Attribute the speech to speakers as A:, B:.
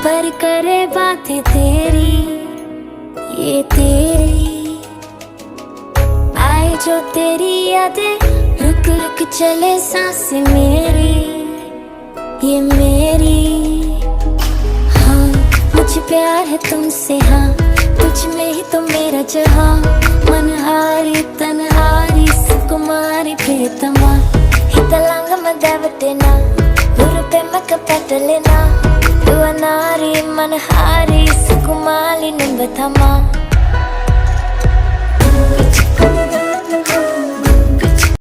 A: पर करे बातें तेरी, ये तेरी आए जो तेरी यादें, रुक रुक चले सांसें मेरी, ये मेरी। हाँ मुझे प्यार है तुमसे, हाँ तुझ में ही तो मेरा जहाँ, मनहारी तनहारी सुकुमारी प्रियतमा, हितलांग मदावतेना उरुपे मक पटलेना, दुआ नारी मनहारी सुकुमारी निंबथमा।